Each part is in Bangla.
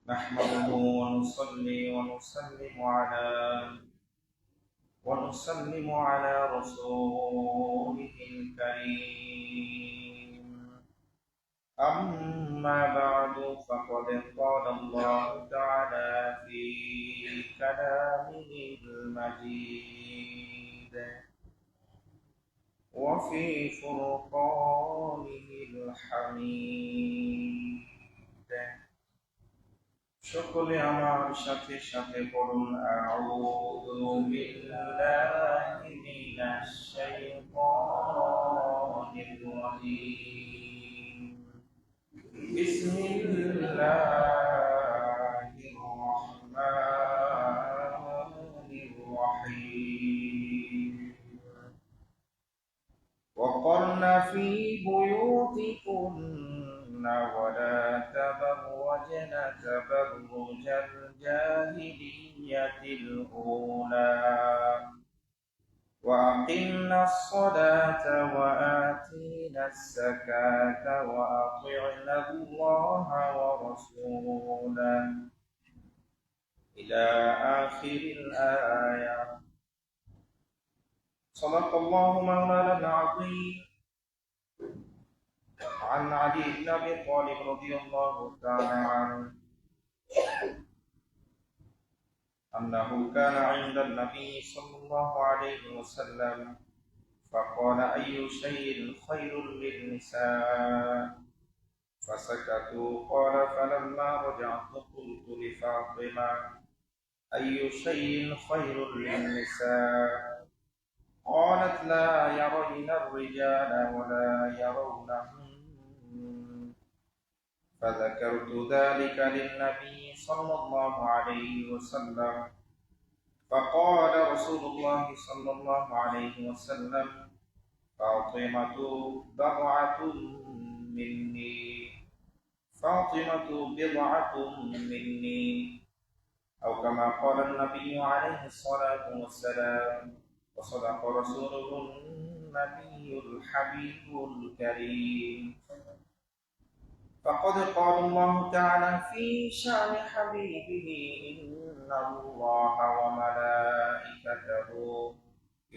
نحمده ونسلم على رسوله الكريم. أما بعد، فقد قال الله تعالى في كلامه المجيد وفي فرقانه الحميد। সকলে আমার সাথে সাথে পড়ুন, আউযু বিল্লাহি মিনাশ শাইতানির রাজীম। বিসমিল্লাহির রাহমানির রাহিম। وقرن في بيوتكن ولا تبرجن تبرج الجاهلية الأولى وأقمنا الصلاة وآتينا الزكاة وأطعنا الله ورسوله إلى آخر الآية. صدق الله مولانا العظيم. عن علي بن أبي طالب رضي الله تعالى عنه أنه كان عند النبي صلى الله عليه وسلم فقال: أي شيء خير للنساء؟ فسكتوا. قال: فلما رجعت قلت لفاطمة: أي شيء خير للنساء؟ قالت: لا يرين الرجال ولا يرونهم. فذكرت ذلك للنبي صلى الله عليه وسلم، فقال رسول الله صلى الله عليه وسلم: فاطمة بضعة مني، فاطمة بضعة مني، أو كما قال النبي عليه الصلاة والسلام. وصدق رسوله النبي الحبيب الكريم. فقد قال الله تعالى في شأن حبيبه: إن الله وملائكته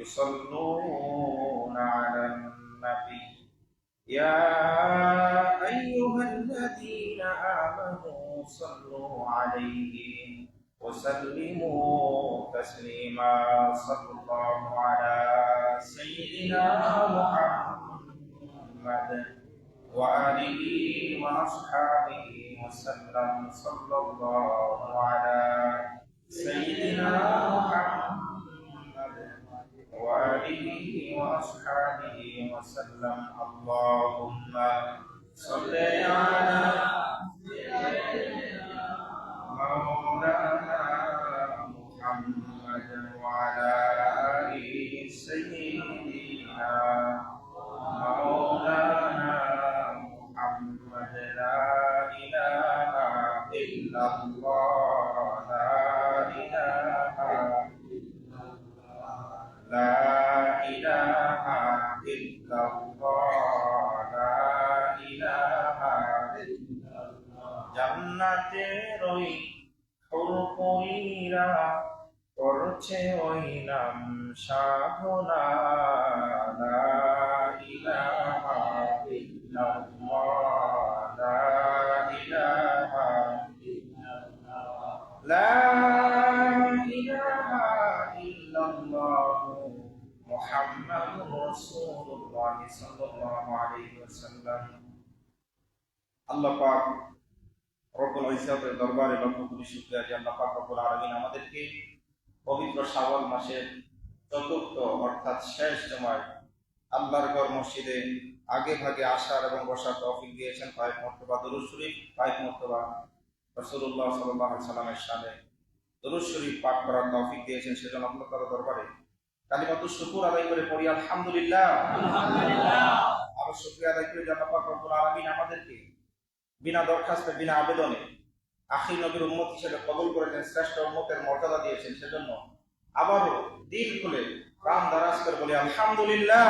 يصلون على النبي يا أيها الذين آمنوا صلوا عليه وسلموا تسليما. صلى الله على سيدنا محمد وآله وأصحابه وسلم. صلى الله على سيدنا محمد وآله وأصحابه وسلم. اللهم صل على مولانا محمد وعلى آله سيدنا مولانا محمد. لا إله إلا الله، لا إله لا إله إلا الله، لا إله إلا الله। জান্নাতের ওই হুরপুরীরা করছে ওই নাম সাধনা। লা ইলাহা ইল্লাল্লাহ, লা ইলাহা ইল্লাল্লাহ, লা ইলাহা ইল্লাল্লাহ মুহাম্মাদুর রাসূলুল্লাহ সাল্লাল্লাহু আলাইহি ওয়াসাল্লাম। আল্লাহ পাক রব্বুল ইজ্জতের দরবারে লক্ষ কোটি শুকরিয়া যে আল্লাহ পাক রব্বুল আলামিন আমাদেরকে পবিত্র শাওয়াল মাসের চতুর্থ অর্থাৎ শেষ জুমায় আল্লাহর ঘর মসজিদে আগে ভাগে আসার এবং বসার তৌফিক দিয়েছেন। কয়েক মর্তবা দুরূদ শরীফ, কয়েক মর্তবা রাসূলুল্লাহ সাল্লাল্লাহু আলাইহি ওয়াসাল্লামের শানে দুরূদ শরীফ পাঠ করার তৌফিক দিয়েছেন। সেজন্য আল্লাহ তাআলার দরবারে কালিমাতুশ শুকর আদায় করে পড়ি আলহামদুলিল্লাহ। আলহামদুলিল্লাহ। আর শুকরিয়া আদায় করে আল্লাহ পাক রব্বুল আলামিন আমাদেরকে বিনা দরখাস্তে বিনা আবেদনে আখির নবীর উম্মত হিসেবে কবুল করেছেন, শ্রেষ্ঠ উম্মতের মর্যাদা দিয়েছেন। সেজন্য আবারও দিল খুলে প্রাণ দারাজ করে বলি আলহামদুলিল্লাহ।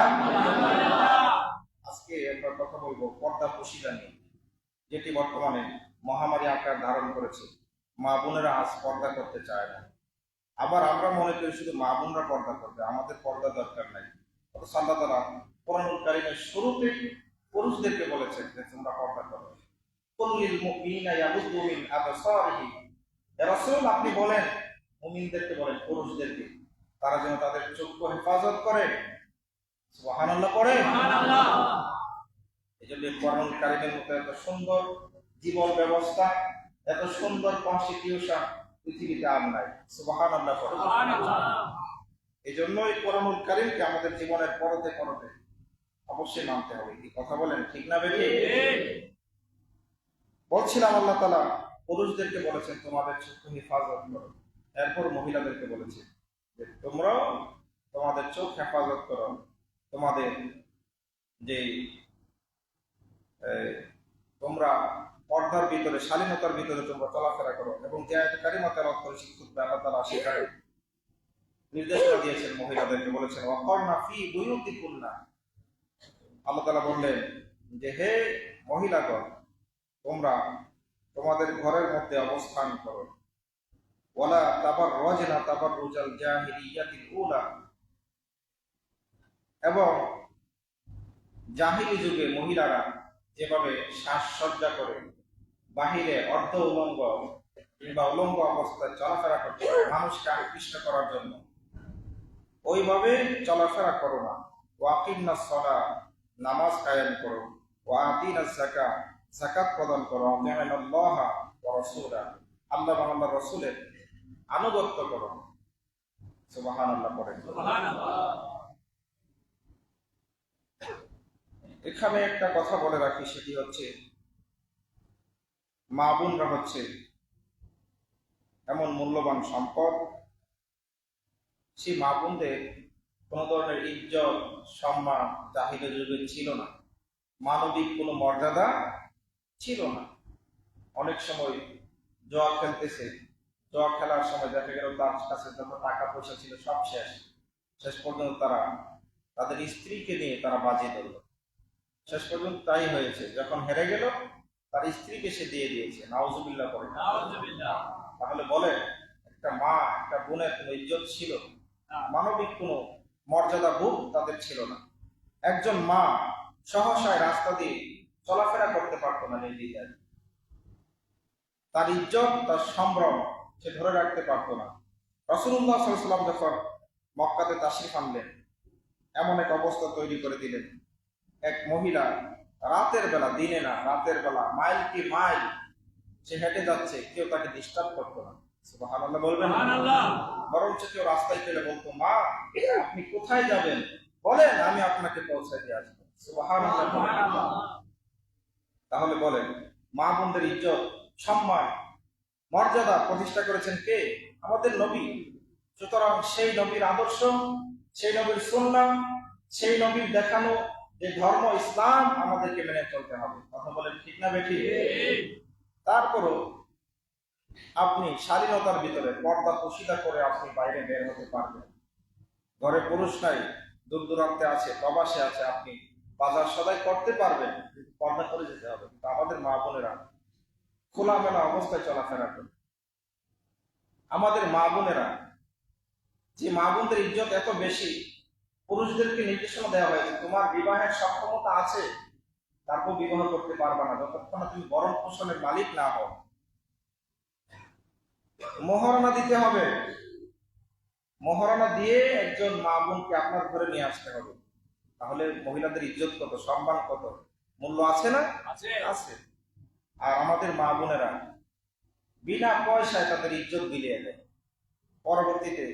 আজকে একবার কথা বলবো পর্দা পশিদা নিয়ে, যেটি বর্তমানে মহামারী আকার ধারণ করেছে। মা বোনেরা আজ পর্দা করতে চায় না। আবার আমরা মনে করি শুধু মা বোনরা পর্দা করবে, আমাদের পর্দা দরকার নাই। অথচ আল্লাহ তাআলা কোরআনুল কারীমের শুরুতে পুরুষদেরকে বলেছেন যে তোমরা পর্দা করো। কুল্লিল মুমিনিনা ইয়াগুদ্দু মিন আবসারিহিম, ইয়া রাসূল আপনি বলেন, মুমিনদেরকে বলেন, পুরুষদেরকে, তারা যেন তাদের চক্ষু হেফাজত করে। সুবহানাল্লাহ পড়ে। সুবহানাল্লাহ। এজন্য কোরআনুল কারীমের মতো এত সুন্দর জীবন ব্যবস্থা, এত সুন্দর কনস্টিটিউশন পৃথিবীতে আর নাই। সুবহানাল্লাহ পড়ে। সুবহানাল্লাহ। এজন্য এই কোরআনুল কারীমকে আমাদের জীবনের পরতে পরতে অবশ্যই মানতে হবে। কি কথা বলেন, ঠিক না বেঠিক? বলছিলাম আল্লাহ তাআলা পুরুষদেরকে বলেছেন তোমাদের চক্ষু হেফাজত করো, এরপর মহিলাদেরকে বলেছে যে তোমরাও তোমাদের চোখ হেফাজত করো, তোমাদের যে তোমরা পর্দার ভিতরে, শালীনতার ভিতরে তোমরা চলাফেরা করো। এবং যে আয়াতে কারিমা তেলাওয়াত করে শিক্ষক আল্লাহ তাআলা সেখানে নির্দেশনা দিয়েছেন, মহিলাদেরকে বলেছেন ওয়াকরনা ফি বুয়ুতিকুন্না। আল্লাহ তাআলা বললেন যে হে মহিলাগণ, তোমরা তোমাদের ঘরের মধ্যে অবস্থান করো। ওয়ালা তাবাররাজনা তাবাররুজাল জাহিলিয়াতিল উলা, এবং জাহিলি যুগে মহিলারা যেভাবে সাজসজ্জা করে বাহিরে অর্ধ উলঙ্গ কিংবা উলঙ্গ অবস্থায় চলাফেরা করতে মানুষকে আকৃষ্ট করার জন্য, ওইভাবে চলাফেরা করো না। ওয়াকিমনাস সালাহ, নামাজ কায়েম করো। ওয়াতিনাজ যাকাত, যাকাত প্রদান করো। আতিউল্লাহ ওয়া রাসূলা, আল্লাহ এবং আল্লাহর রাসূলের আনুগত্য করো। সুবহানাল্লাহ পড়েন। সুবহানাল্লাহ। এখানে একটা কথা বলে রাখি, সেটি হচ্ছে মা বোনরা হচ্ছে এমন মূল্যবান সম্পদ, সেই মা বোনদের কোন ধরনের ইজ্জত সম্মান জাহিলি যুগে ছিল না, মানবিক কোনো মর্যাদা ছিল না। অনেক সময় জোয়া খেলতেছে, জোয়া খেলার সময় দেখা গেল তার কাছে যত টাকা পয়সা ছিল সব শেষ পর্যন্ত তারা তাদের স্ত্রীকে নিয়ে তারা বাজি ধরল। শেষ পর্যন্ত তাই হয়েছে, যখন হেরে গেল তার স্ত্রীকে সে দিয়ে দিয়েছে। নাউজুবিল্লাহ করে। তাহলে বলে একটা মা একটা বোনের কোনো ইজ্জত ছিল, মানবিক কোনো মর্যাদা বোধ তাদের ছিল না। একজন মা সহসায় রাস্তা দিয়ে চলাফেরা করতে পারতো না নির্দ্বিধায়, তার ইজ্জত তার সম্ভ্রম সে ধরে রাখতে পারতো না। রাসূলুল্লাহ সাল্লাল্লাহু আলাইহি ওয়াসাল্লাম যখন মক্কাতে তাশরিফ আনলেন, এমন এক অবস্থা তৈরি করে দিলেন, এক মহিলা রাতের বেলা, দিনে না রাতের বেলা মাইল কি মাইল সে হেঁটে যাচ্ছে, কেউ তাকে ডিস্টার্ব করতো না। সুবহানাল্লাহ বলবেন। বরঞ্চ কেউ রাস্তায় পেলে বলতো মা আপনি কোথায় যাবেন, বলেন আমি আপনাকে পৌঁছে দিয়ে আসবো। সুবহানাল্লাহ। তাহলে বলেন মা বোনদের ইজ্জত সম্মান মর্যাদা প্রতিষ্ঠা করেছেন কে? আমাদের নবী। সুতরাং সেই নবীর আদর্শ, সেই নবীর সুন্নাহ, সেই নবীর দেখানো যে ধর্ম ইসলাম আমাদেরকে মেনে চলতে হবে। কথা বলেন ঠিক না বেঠিক? তারপরও আপনি শালীনতার ভিতরে পর্দা পোশিদা করে আপনি বাইরে বের হতে পারবেন। ঘরে পুরুষ নাই, দূর দূরান্তে আছে, প্রবাসে আছে, আপনি বাজার সদাই করতে পারবেন, কিন্তু পর্দা করে যেতে হবে। কিন্তু আমাদের মা বোনেরা খোলামেলা অবস্থায় চলাফেরা করে। আমাদের মা বোনেরা, যে মা বোনদের ইজ্জত এত বেশি, পুরুষদেরকে নির্দেশনা দেওয়া হয়েছে তোমার বিবাহের সক্ষমতা আছে, তারপর বিবাহ করতে পারবা না যতক্ষণ তুমি ভরণ পোষণের মালিক না হও। মহারণা দিতে হবে, মহারণা দিয়ে একজন মা বোনকে আপনার ঘরে নিয়ে আসতে হবে। তাহলে মহিলাদের ইজ্জত কত, সম্মান কত, মূল্য আছে না? আছে। আর আমাদের মা বোনেরা বিনা পয়সায় তাদের ইজ্জত বিলিয়ে দেয়। পরবর্তীতে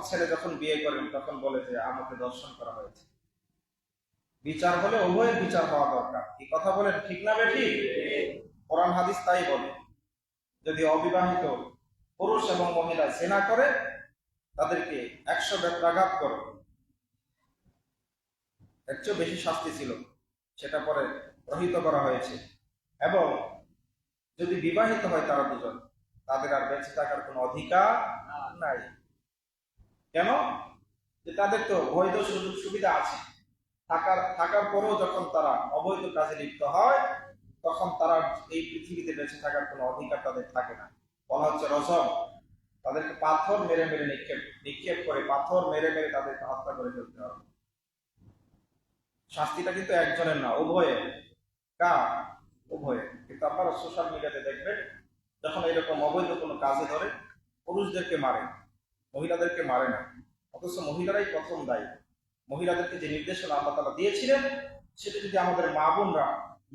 ছেলে যখন বিয়ে করেন তখন বলে যে আমাকে দর্শন করা হয়েছে। বিচার হলে উভয়ের বিচার হওয়া দরকার। কি কথা বলেন ঠিক না বেঠিক? কোরআন হাদিস তাই বলে, যদি অবিবাহিত পুরুষ এবং মহিলা জিনা করে তাদেরকে 100 বেত্রাঘাত করে, এর চেয়ে বেশি শাস্তি ছিল, সেটা পরে রহিত করা হয়েছে। এবং যদি বিবাহিত হয় তারা দুজন, তাদের আর বেঁচে থাকার কোনো অধিকার নাই। কেন? যে তাদের তো বৈধ সুযোগ সুবিধা আছে, থাকার পরেও যখন তারা অবৈধ কাজে লিপ্ত হয় তখন তারা এই পৃথিবীতে বেঁচে থাকার কোনো অধিকার তাদের থাকে না। বলা হচ্ছে রজম, তাদেরকে পাথর মেরে মেরে নিক্ষেপ করে পাথর মেরে মেরে তাদেরকে হত্যা করে ফেলতে হবে। শাস্তিটা কিন্তু একজনের না, উভয়ের। কার? উভয়ের। কিন্তু আপনারা সোশ্যাল মিডিয়াতে দেখবেন, যখন এরকম অবৈধ কোনো কাজে ধরে পুরুষদেরকে মারে, মহিলাদেরকে মারে না। অথচ মহিলারাই প্রথম দায়ী। মহিলাদেরকে যে নির্দেশনা আল্লাহ তাআলা দিয়েছিলেন, সেটা যদি আমাদের মা বোনরা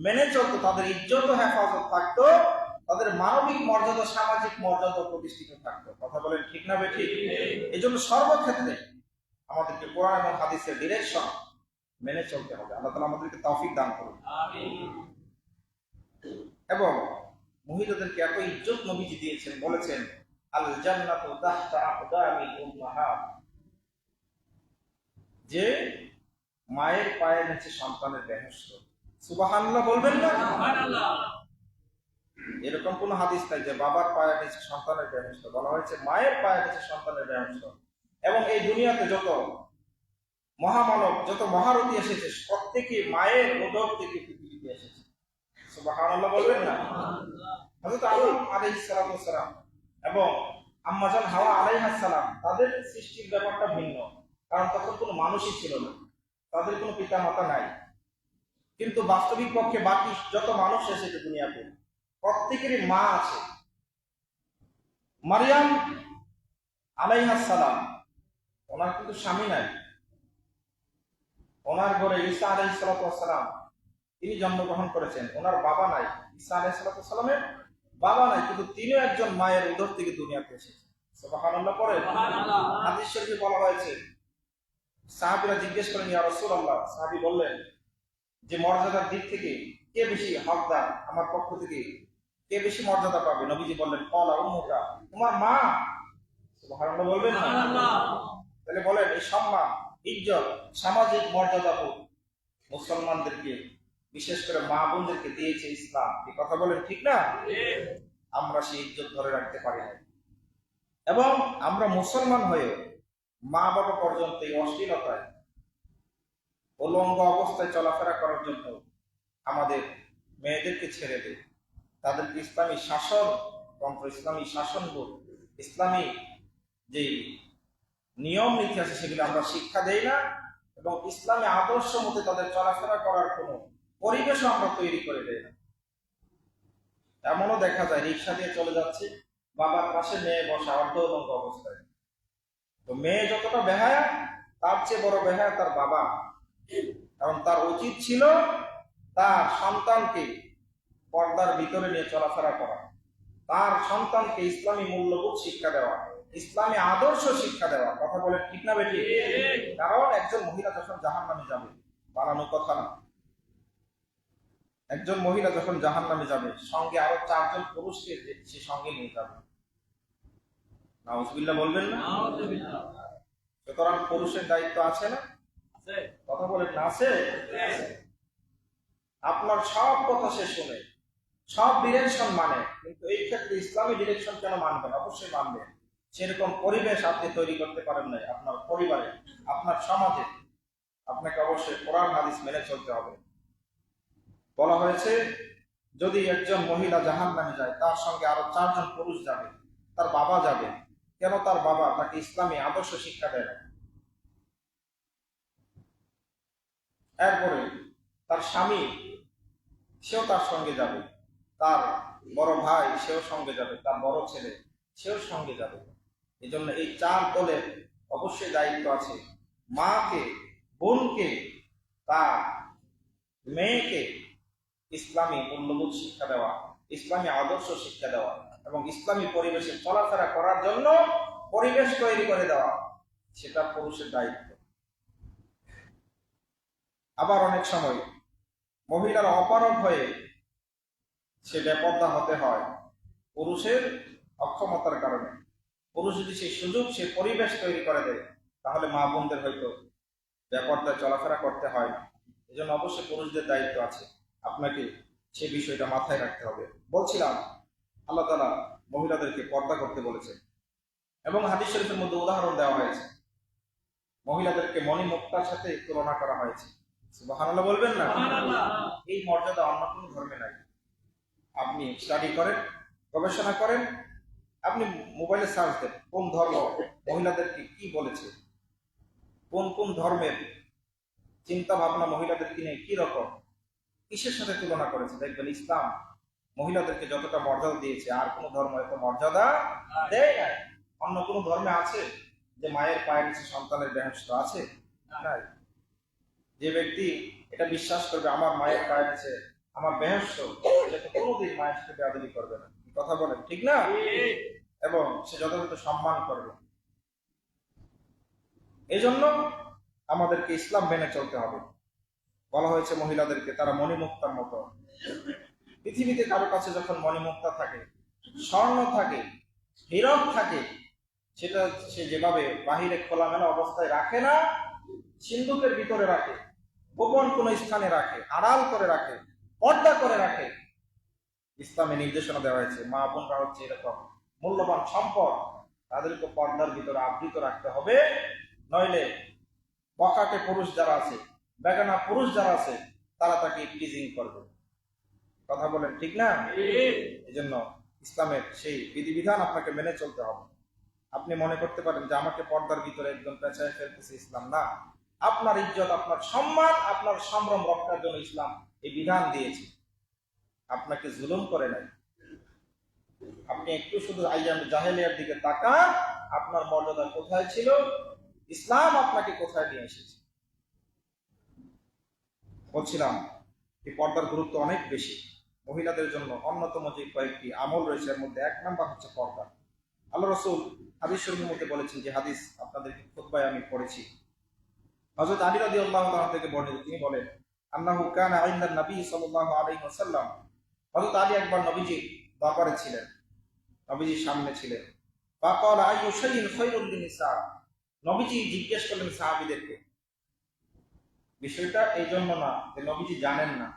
মেনে চলতো, তাদের ইজ্জত হেফাজত থাকতো, তাদের মানবিক মর্যাদা, সামাজিক মর্যাদা প্রতিষ্ঠিত থাকতো। কথা বলেন ঠিক না বেঠিক? এই জন্য সর্বক্ষেত্রে আমাদেরকে কোরআন এবং হাদিসের ডিরেকশন মেনে চলতে হবে। আল্লাহ তাআলা আমাদেরকে তৌফিক দান করুন। এবং মহিলাদেরকে এত ইজ্জত নবীজি দিয়েছেন, বলেছেন আল জান্নাতু তাহতা আকদামিল উম্মাহাত, যে মায়ের পায়ের নিচে সন্তানের বেহেশত। সুবহানাল্লাহ বলবেন না? সুবহানাল্লাহ। এরকম কোন হাদিস নাই যে বাবার পায়ের নিচে সন্তানের বেহেশত, বলা হয়েছে মায়ের পায়ের নিচে সন্তানের বেহেশত। এবং এই দুনিয়াতে যত মহামানব, যত মহারথী এসেছে, প্রত্যেকে মায়ের উদর থেকে পৃথিবীতে এসেছে। সুবহানাল্লাহ বলবেন না? হযরত আদম আলাইহিস সালাম এবং আম্মা জান হাওয়া আলাইহাস সালাম, তাদের সৃষ্টির ব্যাপারটা ভিন্ন। কারণ তখন কোনো মানুষই ছিল না, তাদের কোনো পিতা মাতা নাই। কিন্তু বাস্তবিক পক্ষে বাকি যত মানুষ এসেছে দুনিয়াতে, প্রত্যেকেরই মা আছে। মারিয়াম আলাইহাস সালাম, ওনার কিন্তু স্বামী নাই। ওনার ঘরে ঈসা আলাইহিস সালাম তিনি জন্মগ্রহণ করেছেন, ওনার বাবা নাই। ঈসা আলাইহিস সালামের বাবা নাই, কিন্তু তিনিও একজন মায়ের উদর থেকে দুনিয়াতে এসেছেন। সুবহানাল্লাহ পড়েন। হাদিস শরীফে বলা হয়েছে, সাহাবীরা জিজ্ঞেস করেন, ইয়া রাসূলুল্লাহ, সাহাবী বললেন যে মর্যাদার দিক থেকে কে বেশি হকদার, আমার পক্ষ থেকে কে বেশি মর্যাদা পাবে? নবীজি বললেন, ক্বালা উম্মুকা, তোমার মা। সুবহানাল্লাহ বলবেন না? তাহলে বলেন, এই সম্মান, ইজ্জত, সামাজিক মর্যাদা মুসলমানদেরকে, বিশেষ করে মা বোনদেরকে দিয়েছে ইসলাম। এই কথা বলেন ঠিক না? আমরা সেই ইজ্জত ধরে রাখতে পারি না, এবং আমরা মুসলমান হয়ে মা বাবা পর্যন্ত এই অশ্লীলতায়, উলঙ্গ অবস্থায় চলাফেরা করার জন্য আমাদের মেয়েদেরকে ছেড়ে দেয়। তাদেরকে ইসলামী শাসন তন্ত্র, ইসলামী শাসনবোধ, ইসলামী যে নিয়ম নীতি আছে সেগুলো আমরা শিক্ষা দেই না, এবং ইসলামী আদর্শ মতে তাদের চলাফেরা করার কোনো পরিবেশও আমরা তৈরি করে দেই না। এমনও দেখা যায়, রিক্সা দিয়ে চলে যাচ্ছে, বাবার পাশে মেয়ে বসা অর্ধ উলঙ্গ অবস্থায়। তো মেয়ে যতটা বেহায়া, তার চেয়ে বড় বেহায়া তার বাবা। কারণ তার উচিত ছিল তার সন্তানকে পর্দার ভিতরে নিয়ে চলাফেরা করা, তার সন্তানকে ইসলামী মূল্যবোধ শিক্ষা দেওয়া, ইসলামী আদর্শ শিক্ষা দেওয়া। কথা বলে ঠিক না বেটি? কারণ একজন মহিলা যখন জাহান্নামে যাবে, বানানো কথা না, একজন মহিলা যখন জাহান্নামে যাবে, সঙ্গে আরো 4 জন পুরুষকে সে সঙ্গে নিয়ে যাবে। নাউজুবিল্লাহ বলবেন না? সুতরাং পুরুষের দায়িত্ব আছে না? কথা বলেন না? আছে। আপনার সব কথা সে শুনে, সব ডিরেকশন মানে, কিন্তু এই ক্ষেত্রে ইসলামী ডিরেকশন কেন মানবেন? অবশ্যই মানবেন। সেরকম পরিবেশ আপনি তৈরি করতে পারেন নাই আপনার পরিবারে, আপনার সমাজে। আপনাকে অবশ্যই কোরআন হাদিস মেনে চলতে হবে। বলা হয়েছে, যদি একজন মহিলা জাহান্নামে যায়, তার সঙ্গে আরো 4 জন পুরুষ যাবে, তার বাবা যাবে। কেন? তার বাবা তাকে ইসলামী আদর্শ শিক্ষা দেয়। এরপরে তার স্বামী, সেও তার সঙ্গে যাবে, তার বড় ভাই সেও সঙ্গে যাবে, তার বড় ছেলে সেও সঙ্গে যাবে। এই জন্য এই 4 দলের অবশ্যই দায়িত্ব আছে মাকে, বোনকে, তার মেয়েকে ইসলামী মূল্যবোধ শিক্ষা দেওয়া, ইসলামী আদর্শ শিক্ষা দেওয়া, এবং ইসলামী পরিবেশে চলাফেরা করার জন্য পরিবেশ তৈরি করে দেওয়া। সেটা পুরুষের দায়িত্ব। আবার অনেক সময় মহিলার অপারগ হয়ে সে বেপর্দা হতে হয় পুরুষের অক্ষমতার কারণে। পুরুষ যদি সেই সুযোগ, সে পরিবেশ তৈরি করে দেয়, তাহলে মা বোনদের হয়তো বেপর্দায় চলাফেরা করতে হয় না। এই জন্য অবশ্যই পুরুষদের দায়িত্ব আছে, আপনাকে সে বিষয়টা মাথায় রাখতে হবে। বলছিলাম, আল্লাহ তাআলা মহিলাদেরকে পর্দা করতে বলেছেন, এবং হাদিস শরীফের মধ্যে উদাহরণ দেওয়া হয়েছে, মহিলাদেরকে মণিমুক্তার সাথে তুলনা করা হয়েছে। সুবহানাল্লাহ বলবেন না? এই মর্যাদা অন্য কোনো ধর্মে নাই। আপনি স্টাডি করেন, গবেষণা করেন, আপনি মোবাইলে সার্চ দেন কোন ধর্ম মহিলাদেরকে কি বলেছে, কোন কোন ধর্মের চিন্তা ভাবনা মহিলাদেরকে নিয়ে কি রকম, কিসের সাথে তুলনা করেছে, দেখবেন ইসলাম মহিলাদেরকে যতটা মর্যাদা দিয়েছে আর কোন ধর্ম এত মর্যাদা দেয় নাই। অন্য কোন ধর্মে আছে যে মায়ের পায়ের নিচে সন্তানের বেহেশত আছে? নাই। যে ব্যক্তি এটা বিশ্বাস করবে আমার মায়ের পায়ের নিচে আমার বেহেশত, সে তো কোনোদিন মায়ের সাথে বেয়াদবি করবে না। কথা বলেন ঠিক না? এবং সে যথাযথ সম্মান করবে। এই জন্য আমাদেরকে ইসলাম মেনে চলতে হবে। বলা হয়েছে মহিলাদেরকে তারা মণিমুক্তার মতো। পৃথিবীতে কারো কাছে যখন মণিমুক্তা থাকে, স্বর্ণ থাকে, হীরক থাকে, সেটা সে যেভাবে বাহিরে খোলামেলা অবস্থায় রাখে না, সিন্ধুকের ভিতরে রাখে, গোপন কোন স্থানে রাখে, আড়াল করে রাখে, পর্দা করে রাখে। ইসলামে নির্দেশনা দেওয়া হয়েছে মা বোনরা হচ্ছে এরকম মূল্যবান সম্পদ, তাদেরকে পর্দার ভিতরে আবৃত রাখতে হবে, নইলে বখাটে পুরুষ যারা আছে, বেগানা পুরুষ যারা আছে, তারা তাকে প্লিজিং করবে। কথা বলেন ঠিক না? এই জন্য ইসলামের সেই বিধিবিধান আপনাকে মেনে চলতে হবে। আপনি মনে করতে পারেন যে আমাকে পর্দার ভিতরে একদম পেঁচায় ফেলতেছে ইসলাম, না। আপনার ইজ্জত, আপনার সম্মান, আপনার সম্ভ্রম রক্ষার জন্য ইসলাম এই বিধান দিয়েছে, আপনাকে জুলুম করে নাই। আপনি একটু শুধু আইয়াম জাহেলিয়ার দিকে তাকান, আপনার মর্যাদা কোথায় ছিল, ইসলাম আপনাকে কোথায় নিয়ে এসেছে। বলছিলাম এই পর্দার গুরুত্ব অনেক বেশি। মহিলাদের জন্য অন্যতম যে কয়েকটি আমল রয়েছে এর মধ্যে 1 নাম্বার হচ্ছে পর্দা। আল্লাহ রাসূল হাদিস শরীফের মধ্যে বলেছেন, যে হাদিস আপনাদেরকে খুতবায় আমি পড়েছি, হযরত আলী রাদিয়াল্লাহু তাআলা থেকে বর্ণিত, তিনি বলেন আন্নাহু কানা ইনদান নবী সাল্লাল্লাহু আলাইহি ওয়াসাল্লাম, হযরত আলী একবার নবীজির দরবারে ছিলেন, নবীজির সামনে ছিলেন। ফাকালা আইয়ু শাইইন খায়রুল লিনিসা, নবীজি জিজ্ঞেস করলেন সাহাবীদেরকে। বিষয়টা এই জন্য না যে নবীজি জানেন না,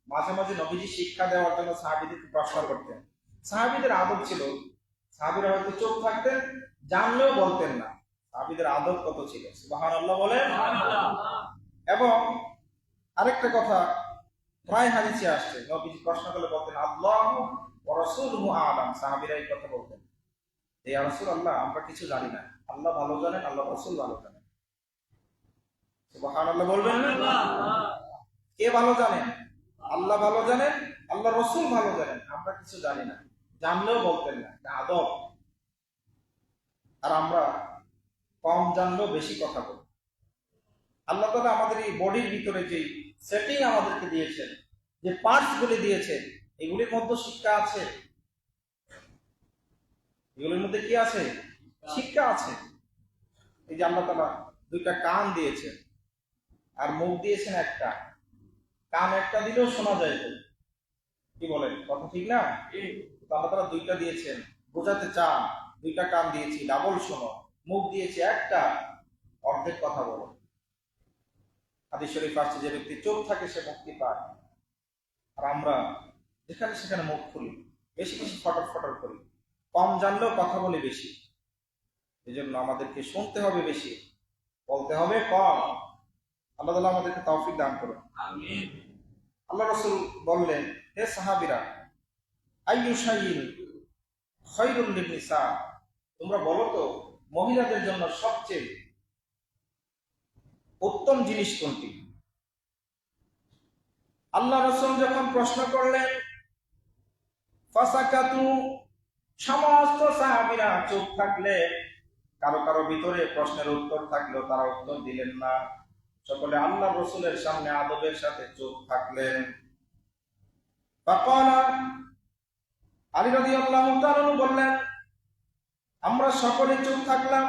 মাঝে মাঝে নবীজি শিক্ষা দেওয়ার জন্য সাহাবীদেরকে প্রশ্ন করতেন। সাহাবীদের আদব ছিল, সাহাবীরা হয়তো চোখ থাকতেন, জানলেও বলতেন না। সাহাবীদের আদব কত ছিল, সুবহানাল্লাহ বলেন। এবং আরেকটা কথা প্রায় হাদিসে আসছে, নবীজি প্রশ্ন করলে বলতেন আল্লাহু ওয়া রাসূলুহু আ'লাম। সাহাবীরা এই কথা বলতেন, ইয়া রাসূলুল্লাহ, আমরা কিছু জানি না, আল্লাহ ভালো জানেন, আল্লাহ রাসূল ভালো জানেন। সুবহানাল্লাহ বলবেন না? কে ভালো জানেন? আল্লাহ ভালো জানেন, আল্লাহ রাসূল ভালো জানেন, আমরা কিছু জানি না। জানলেও বলতেন না, এটা আদব। আর আমরা কম জানলেও বেশি কথা বলি। আল্লাহ তাআলা আমাদের এই বডির ভিতরে যে সেটিং আমাদেরকে দিয়েছেন, যে পার্টস গুলি দিয়েছেন, এগুলির মধ্যে শিক্ষা আছে। এগুলির মধ্যে কি আছে? শিক্ষা আছে। এই যে আল্লাহ তাআলা 2টা কান দিয়েছেন আর মুখ দিয়েছেন একটা। কান একটা দিলেও শোনা যায় তো, কি বলেন? কথা ঠিক না? আল্লাহ তাআলা 2টা দিয়েছেন, বোঝাতে চান 2টা কান দিয়েছি ডাবল শোনো, মুখ দিয়েছি একটা, অর্ধেক কথা বলো। হাদিস শরীফ আসছে যে ব্যক্তি চোখ থাকে সে মুক্তি পায়। আর আমরা যেখানে সেখানে মুখ খুলি, বেশি বেশি ফটর ফটর করি, কম জানলেও কথা বলি বেশি। এই জন্য আমাদেরকে শুনতে হবে বেশি, বলতে হবে কম। আল্লাহ তাআলা আমাদেরকে তৌফিক দান করুন, আমিন। আল্লাহ রাসূল বললেন, হে সাহাবীরা, আইয়ু শাইইন খায়রুল লিনিসা, তোমরা বলো তো মহিলাদের জন্য সবচেয়ে উত্তম জিনিস কোনটি? আল্লাহ রাসূল যখন প্রশ্ন করলেন, ফাসাকাতু, সমস্ত সাহাবীরা চুপ থাকলে। কারো কারো ভিতরে প্রশ্নের উত্তর থাকলেও তারা উত্তর দিলেন না, সকলে আল্লাহ রাসূলের সামনে আদবের সাথে চুপ থাকলেন। ফাকালা, আলী রাদিয়াল্লাহু তাআলা বললেন, আমরা সকলে চুপ থাকলাম।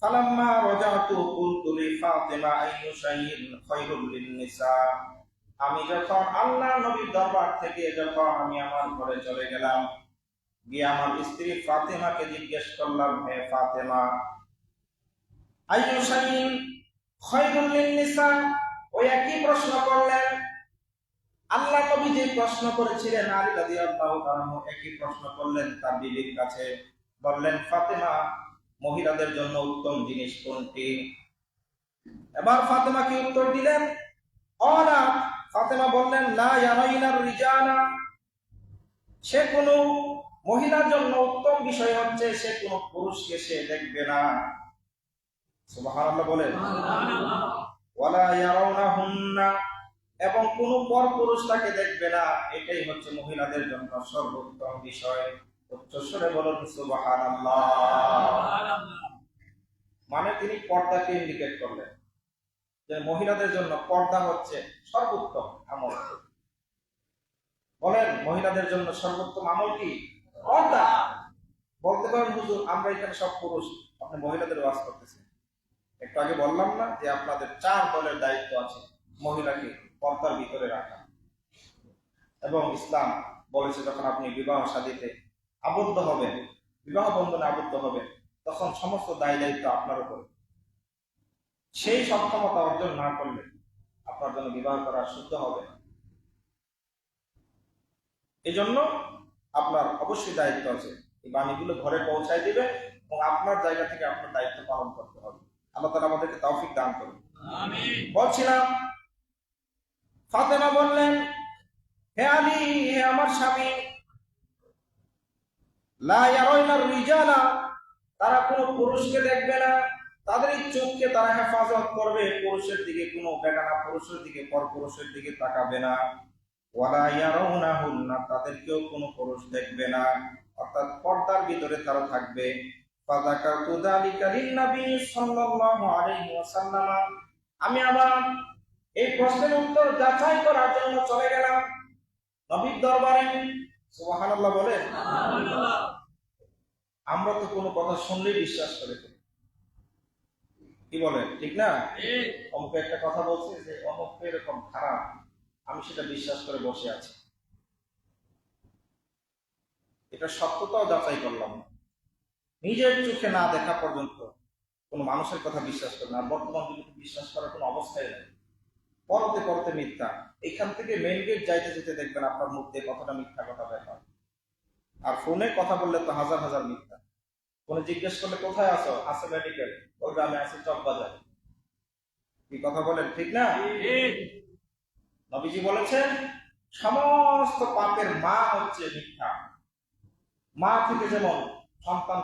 ফালাম্মা রাজাতু কুলতু লি ফাতিমা আইয়ু শাইইন খায়রুল লিনিসা, আমি যখন আল্লাহ নবীর দরবার থেকে যখন আমি আমার ঘরে চলে গেলাম, গিয়ে আমার স্ত্রী ফাতেমাকে জিজ্ঞেস করলাম, হে ফাতেমা, আইয়ু শাইইন খায়রুল লিনিসা, ওই একই প্রশ্ন করলেন। আল্লাহ নবী যে প্রশ্ন করেছিলেন, আলী রাদিয়াল্লাহু তাআলা একই প্রশ্ন করলেন তার বিবির কাছে। বললেন, ফাতেমা, মহিলাদের জন্য উত্তম জিনিস কোনটি? এবার ফাতেমা কি উত্তর দিলেন? অলা, ফাতেমা বললেন, লা ইয়ারাইনার রিজালা, সে কোনো মহিলার জন্য উত্তম বিষয় হচ্ছে সে কোনো পুরুষকে সে দেখবে না। সুবহানাল্লাহ বলেন। ওয়ালা ইয়ারাউনাহুন্না, এবং কোন পর পুরুষ তাকে দেখবে না। এটাই হচ্ছে মহিলাদের জন্য সর্বোত্তম বিষয়। উচ্চস্বরে বলুন সুবহানাল্লাহ। মানে তিনি পর্দাকে ইন্ডিকেট করলেন যে মহিলাদের জন্য পর্দা হচ্ছে সর্বোত্তম আমল। বলেন, মহিলাদের জন্য সর্বোত্তম আমল কি? পর্দা। বলতে পারেন হুজুর আমরা এখানে সব পুরুষ, আপনি মহিলাদের ওয়াজ করতেছেন। একটু আগে বললাম না যে আপনাদের 4 দলের দায়িত্ব আছে মহিলাকে পর্দার ভিতরে রাখা। এবং ইসলাম বলেছে যখন আপনি বিবাহ শাদীতে আবদ্ধ হবেন, বিবাহ বন্ধনে আবদ্ধ হবেন, তখন সমস্ত দায় দায়িত্ব আপনার উপর। সেই সক্ষমতা অর্জন না করলে আপনার জন্য বিবাহ করা শুদ্ধ হবে না। এই জন্য আপনার অবশ্যই দায়িত্ব আছে, এই বাণীগুলো ঘরে পৌঁছায় দিবে এবং আপনার জায়গা থেকে আপনার দায়িত্ব পালন করতে হবে। আল্লাহ তাআলা আমাদেরকে তৌফিক দান করুন। আমিন। বলছিলাম, ফাতেমা বললেন, হে আলী, হে আমার স্বামী, লা ইয়ারাইনার রিজালা, তারা কোনো পুরুষকে দেখবে না, তাদের চোখকে তারা হেফাজত করবে, পুরুষের দিকে কোনো বেগানা পুরুষের দিকে পর পুরুষের দিকে তাকাবে না। ওয়ালা ইয়ারাউনাহুন্না, তাদেরকেও কোনো পুরুষ দেখবে না, অর্থাৎ পর্দার ভিতরে তারা থাকবে। ফাযাকারতু যালিকা লিন-নবী সাল্লাল্লাহু আলাইহি ওয়াসাল্লাম, আমি আবার এই প্রশ্নের উত্তর যাচাই করার জন্য চলে গেলাম নবীর দরবারে। সুবহানাল্লাহ বলেন। সুবহানাল্লাহ। আমরা তো কোনো কথা শুনলেই বিশ্বাস করে ফেলি, কি বলেন, ঠিক না? অমুক একটা কথা বলছে যে অমুক এরকম খারাপ, আমি সেটা বিশ্বাস করে বসে আছি। এটা সত্যতাও যাচাই করলাম না, নিজের চোখে না দেখা পর্যন্ত কোনো মানুষের কথা বিশ্বাস করে না। বর্তমান যুগে বিশ্বাস করার কোনো অবস্থায় নেই। পরতে পরতে মিথ্যা। এখান থেকে মেইন গেট যাইতে যেতে দেখবেন আপনার মুখ দিয়ে কতটা মিথ্যা কথা বের হয়। আর ফোনে কথা বললে তো হাজার হাজার মিথ্যা। ফোনে জিজ্ঞেস করলে কোথায় আছো, আছে মেডিকেল, ওই গ্রামে আছে চকবাজার। কি কথা বলেন, ঠিক না? নবীজি বলেছেন সমস্ত পাপের মা হচ্ছে মিথ্যা। মা থেকে যেমন সন্তান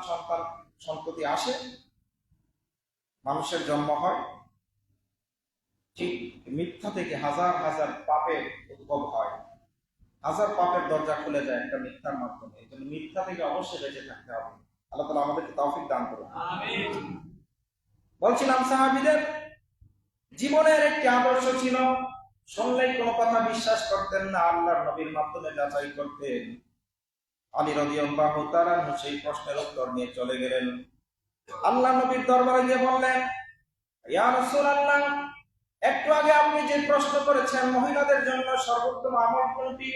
সন্ততি আসে, মানুষের জন্ম হয়, ঠিক মিথ্যা থেকে হাজার হাজার পাপের উদ্ভব হয়। হাজার পাপের দরজা খুলে যায় একটা মিথ্যার মাধ্যমে। এই জন্য মিথ্যা থেকে অবশ্যই বেঁচে থাকতে হবে। আল্লাহ তাআলা আমাদেরকে তৌফিক দান করুন। আমিন। বলছিলাম সাহাবীদের জীবনের একটি আদর্শ ছিল, শুনলেই কোনো কথা বিশ্বাস করতেন না, আল্লাহর নবীর মাধ্যমে যাচাই করতেন। আলী রাদিয়াল্লাহু তাআলা সেই প্রশ্নের উত্তর নিয়ে চলে গেলেন। আল্লাহ নবীর দরবারে গিয়ে বললেন, ইয়া রাসূলুল্লাহ, একটু আগে আপনি যে প্রশ্ন করেছেন মহিলাদের জন্য সর্বোত্তম আমল কোনটি,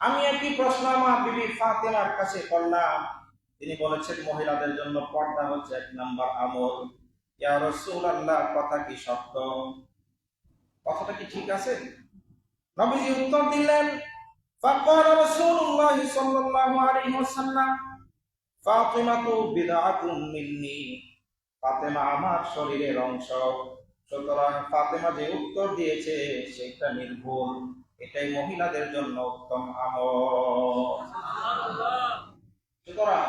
আমি একই প্রশ্ন আমার বিবি ফাতেমার কাছে করলাম। তিনি বলেছেন মহিলাদের জন্য পর্দা হচ্ছে 1 নাম্বার আমল। ইয়া রাসূলুল্লাহ, কথা কি সত্য? কথাটা কি ঠিক আছে? নবীজি উত্তর দিলেন, ফাকাল রাসূলুল্লাহ সাল্লাল্লাহু আলাইহি ওয়াসাল্লাম, ফাতিমাতু বিদআতুম মিন্নি, ফাতেমা আমার শরীরের অংশ, সুতরাং ফাতেমা যে উত্তর দিয়েছে সেটা নির্ভুল, এটাই মহিলাদের জন্য উত্তম আমল। সুতরাং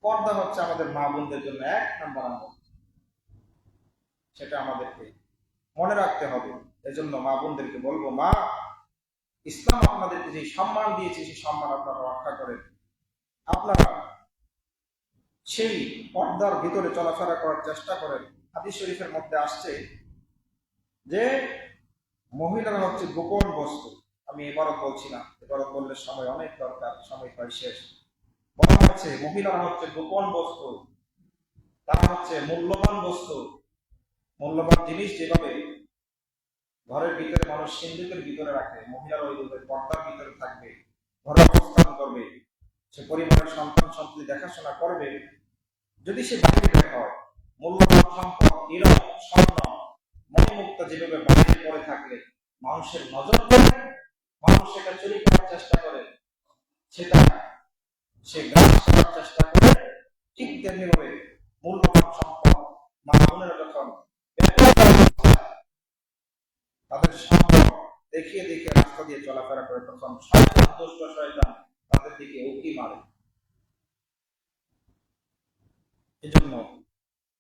পর্দা হচ্ছে আমাদের মা বোনদের জন্য 1 নাম্বার আমল, সেটা আমাদেরকে মনে রাখতে হবে। এজন্য মা বোনদেরকে বলবো, মা, ইসলাম আপনাদেরকে যে সম্মান দিয়েছে সেই সম্মান আপনারা রক্ষা করেন। আপনারা সেই পর্দার ভিতরে চলাফেরা করার চেষ্টা করেন। হাদিস শরীফের মধ্যে আসছে যে মহিলারা হচ্ছে গোপন বস্তু। আমি এবারও বলছি না, এবারও বললে সময় অনেক দরকার, সময় প্রায় শেষ। বলা হচ্ছে মহিলারা হচ্ছে গোপন বস্তু, তারা হচ্ছে মূল্যবান বস্তু। মূল্যবান জিনিস যেভাবে ঘরের ভিতরে মানুষ সিন্ধুকের ভিতরে রাখে, মহিলারা ওই পর্দার ভিতরে থাকবে, ঘরে অবস্থান করবে, সে পরিবারের সন্তান সন্ততি দেখাশোনা করবে। যদি সে বাইরে বের হয়, মূল্যবান সম্পদ, হীরা, স্বর্ণ, মণিমুক্ত যেভাবে বাইরে পড়ে থাকলে মানুষের নজর পড়ে, মানুষ সেটা চুরি করার চেষ্টা করে, সেটা সে গ্রাস করার চেষ্টা করে, ঠিক তেমনি ভাবে মূল্যবান সম্পদ মা বোনেরা যখন তাদের সম্পদ দেখিয়ে দেখিয়ে রাস্তা দিয়ে চলাফেরা করে, তখন শয়তান, দুষ্ট শয়তান তাদের তাদের দিকে উকি মারে। এজন্য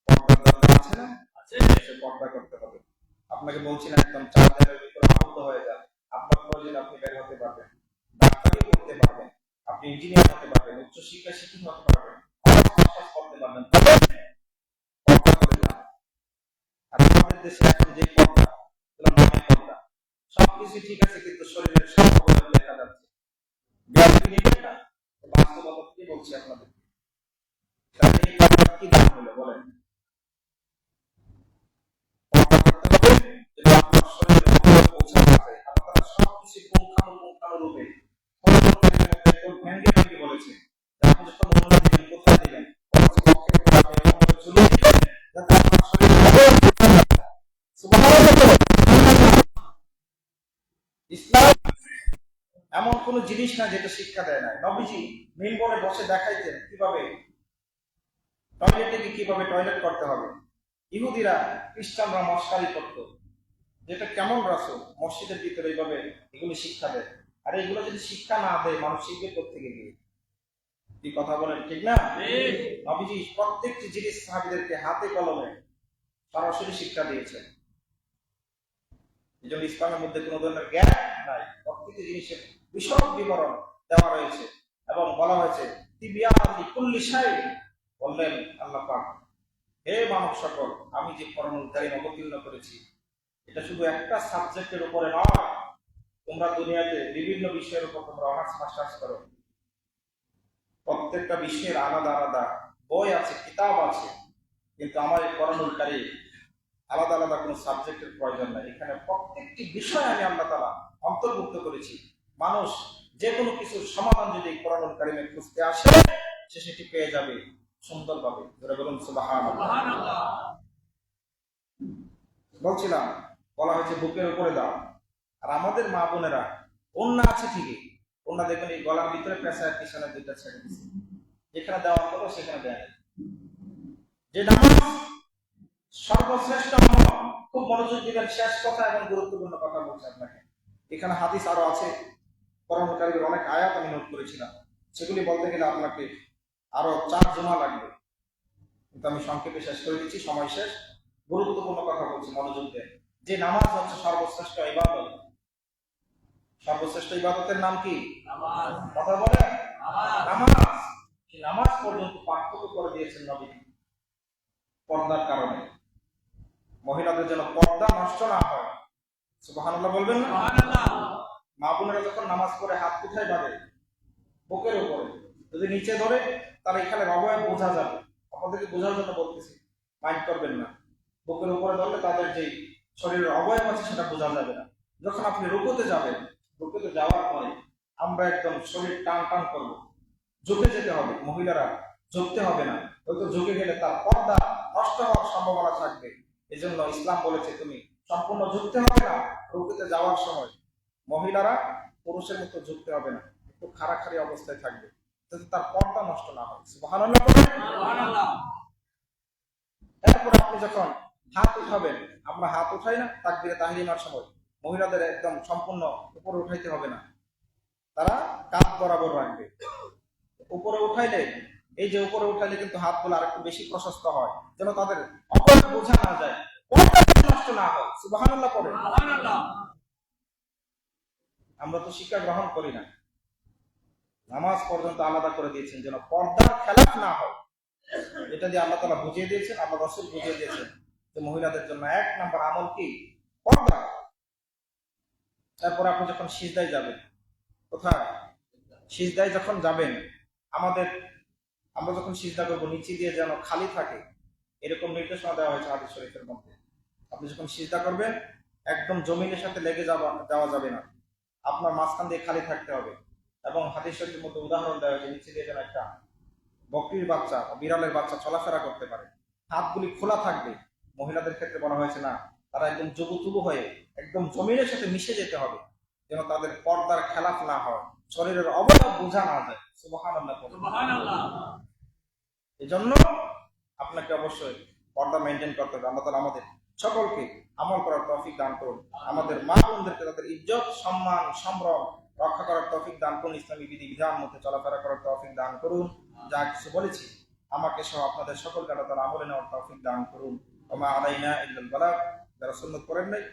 পর্দার দরকার আছে না? সে পর্দা করতে হবে। আপনাকে বলছি না একদম চার্জারের ভিতরে আবদ্ধ হয়ে যান, আপনার প্রয়োজন আপনি বের হতে পারবেন, ডাক্তারি করতে পারবেন, আপনি ইঞ্জিনিয়ার হতে পারবেন, উচ্চ শিক্ষায় শিক্ষিত হতে পারবেন, করতে পারবেন, পর্দা করে যান। আর আমাদের দেশে এখন যে পর্দা, নামে পর্দা, সবকিছু ঠিক আছে কিন্তু শরীরের সব অবয়ব দেখা যাচ্ছে। গ্যারান্টি নেবেন না? বাস্তবতা কি বলছি আপনাদের, তাহলে এই পর্দার কি দাম হলো বলেন? এমন কোন জিনিস না যেটা শিক্ষা দেয় না। নবীজি মিম্বরে বসে দেখাইতেন কিভাবে টয়লেটে কিভাবে টয়লেট করতে হবে। ইহুদিরা খ্রিস্টানরা মশকারি করত, যেটা কেমন রাসূল মসজিদের ভিতরে এইভাবে এগুলো শিক্ষা দেয়। আর এগুলো যদি শিক্ষা না দেয় মানুষ শিখবে কোত্থেকে গিয়ে? কি কথা বলেন, ঠিক না? নবীজি প্রত্যেকটি জিনিস সাহাবীদেরকে হাতে কলমে সরাসরি শিক্ষা দিয়েছেন। এই জন্য ইসলামের মধ্যে কোনো ধরনের গ্যাপ নাই, প্রত্যেকটি জিনিসের বিশদ বিবরণ দেওয়া রয়েছে এবং বলা হয়েছে তিবিয়ান লিকুল্লি শাই। বললেন আল্লাহ পাক, হে মানব সকল, আমি যে কোরআনুল কারীম অবতীর্ণ করেছি এটা শুধু একটা সাবজেক্টের উপরে নয়। তোমরা দুনিয়াতে বিভিন্ন বিষয়ের উপর তোমরা অনার্স মাস্টার্স করো, প্রত্যেকটা বিষয়ের আলাদা আলাদা বই আছে, কিতাব আছে, কিন্তু আমার এই কোরআনুল কারীম আলাদা আলাদা কোনো সাবজেক্টের প্রয়োজন নাই। এখানে প্রত্যেকটি বিষয় আমি আল্লাহ তাআলা অন্তর্ভুক্ত করেছি। মানুষ যে কোনো কিছুর সমাধান যদি কোরআনুল কারীমে খুঁজতে আসে সে সেটি পেয়ে যাবে সুন্দরভাবে। যারা বলুন সুবহানাল্লাহ। বলছিলাম বলা হয়েছে বুকের উপরে দাও। আর আমাদের মা বোনেরা ওন্না আছে ঠিকই, ওন্না দেখুন এই গলার ভিতরে পেঁচায় পিছনে দুইটা ছেড়ে দিচ্ছে, যেখানে দেওয়া হলো সেখানে দেয়। যে নামাজ সর্বশ্রেষ্ঠ আমল, খুব মনোযোগ দিবেন, শেষ কথা এবং গুরুত্বপূর্ণ কথা বলছে আপনাকে। এখানে হাদিস আরো আছে, কোরআনুল কারীমের অনেক আয়াত আমি নোট করেছিলাম, সেগুলি বলতে গেলে আপনাকে আরো 4 জমা লাগবে, কিন্তু আমি সংক্ষেপে শেষ করে দিচ্ছি, সময় শেষ। গুরুত্বপূর্ণ কথা বলছি, মনোযোগ দেন। যে নামাজ হচ্ছে সর্বশ্রেষ্ঠ ইবাদত। সর্বশ্রেষ্ঠ ইবাদতের নাম কি? নামাজ। কথা বলেন, নামাজ। এই নামাজ পর্যন্ত পার্থক্য করে দিয়েছেন নবী পর্দার কারণে। মহিলাদের যেন পর্দা নষ্ট না হয়, সুবহানাল্লাহ বলবেন না? সুবহানাল্লাহ। মা বোনেরা যখন নামাজ পড়ে হাত কোথায় বাঁধে? বুকের উপরে। যদি নিচে ধরে তাহলে এখানে অবয়ব বোঝা যাবে, আপনাদেরকে বোঝার জন্য বলতেছি, মাইন্ড করবেন না। বুকের উপরে ধরলে তাদের যে শরীরের অবয়ব আছে সেটা বোঝা যাবে না। যখন আপনি রুকুতে যাবেন, রুকুতে যাওয়ার পরে আমরা একদম শরীর টান টান করবো, ঝুঁকে যেতে হবে। মহিলারা ঝুঁকতে হবে না, হয়তো ঝুঁকে গেলে তার পর্দা নষ্ট হওয়ার সম্ভাবনা থাকবে। এজন্য ইসলাম বলেছে তুমি সম্পূর্ণ ঝুঁকতে হবে না রুকুতে যাওয়ার সময়। মহিলারা পুরুষের মতো ঝুঁকতে হবে না, একটু খাড়াখাড়ি অবস্থায় থাকবে যাতে তার পর্দা নষ্ট না হয়। সুবহানাল্লাহ সুবহানাল্লাহ। এরপর আপনি যখন হাত উঠাবেন, আমরা হাত উঠাই না তাকবীরে তাহরিমার সময়, মহিলাদের একদম সম্পূর্ণ উপরে উঠাইতে হবে না, তারা কাঁধ বরাবর রাখবে। উপরে উঠাইলে, এই যে উপরে উঠাইলে কিন্তু হাতগুলো আরেকটু বেশি প্রশস্ত হয়, যেন তাদের অপরাধ বোঝা না যায়, পর্দা নষ্ট না হয়। সুবহানাল্লাহ পড়ে। সুবহানাল্লাহ। আমরা তো শিক্ষা গ্রহণ করি না, নামাজ পর্যন্ত আলাদা করে দিয়েছেন যেন পর্দার খেলাফ না হয়। এটা দিয়ে আল্লাহ তাআলা বুঝিয়ে দিয়েছেন, আল্লাহ রাসূল বুঝিয়ে দিয়েছেন যে মহিলাদের জন্য 1 নম্বর আমল কি? পর্দা। তারপর আপনি যখন সিজদায় যাবেন, কোথায়? সিজদায় যখন যাবেন, আমরা যখন সিজদা করব নিচে দিয়ে যেন খালি থাকে এরকম নির্দেশনা দেওয়া হয়েছে হাদিস শরীফের মধ্যে। আপনি যখন সিজদা করবেন একদম জমিনের সাথে লেগে যাওয়া যাবে না, আপনার মাঝখান দিয়ে খালি থাকতে হবে। এবং হাদিস শরীফের মধ্যে উদাহরণ দেওয়া হয়েছে নিচে দিয়ে যেন একটা বকরির বাচ্চা, বিড়ালের বাচ্চা চলাফেরা করতে পারে, হাতগুলি খোলা থাকবে। মহিলাদের ক্ষেত্রে বলা হয়েছে না, তারা একদম জবুতুবু হয়ে একদম জমিনের সাথে মিশে যেতে হবে, যেন তাদের পর্দার খেলাফ না হয়, শরীরের অবয়ব বোঝা না যায়। সুবহানাল্লাহ সুবহানাল্লাহ। এজন্য আপনাকে অবশ্যই পর্দা মেইনটেইন করতে হবে। আল্লাহ তাআলা আমাদের সকলকে আমল করার তৌফিক দান করুন। আমাদের মা বোনদেরকে তাদের ইজ্জত, সম্মান, সম্ভ্রম রক্ষা করার তৌফিক দান করুন, ইসলামী বিধিবিধান মতে চলাফেরা করার তৌফিক দান করুন। যা কিছু বলেছি আমাকে সহ আপনাদের সকলকে আল্লাহ তাআলা আমলে নেওয়ার তৌফিক দান করুন। ওয়া মা আলাইনা ইল্লাল বালাগ। যারা সুন্নাত করেন নাই